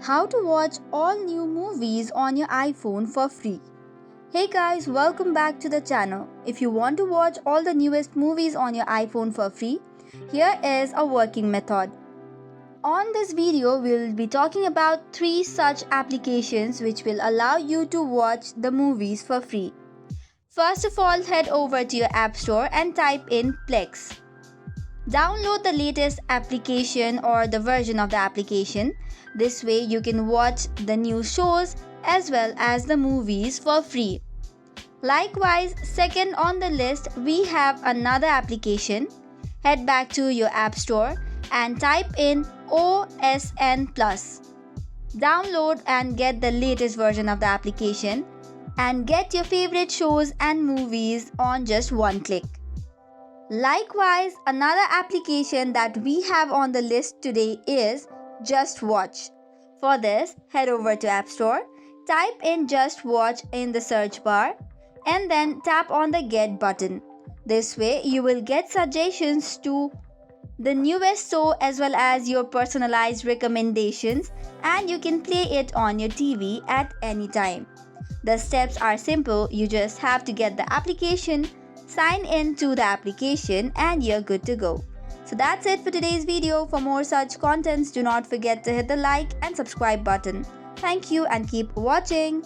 How to watch all new movies on your iPhone for free. Hey guys, welcome back to the channel. If you want to watch all the newest movies on your iPhone for free, here is a working method. On this video, we will be talking about 3 such applications which will allow you to watch the movies for free. First of all, head over to your App Store and type in Plex. Download the latest application or the version of the application. This way you can watch the new shows as well as the movies for free. Likewise, second on the list, we have another application. Head back to your App Store and type in OSN Plus. Download and get the latest version of the application and get your favorite shows and movies on just one click. Likewise, another application that we have on the list today is Just Watch. For this, head over to App Store, type in Just Watch in the search bar and then tap on the Get button. This way, you will get suggestions to the newest show as well as your personalized recommendations, and you can play it on your TV at any time. The steps are simple. You just have to get the application, sign in to the application, and you're good to go. So that's it for today's video. For more such contents, do not forget to hit the like and subscribe button. Thank you and keep watching.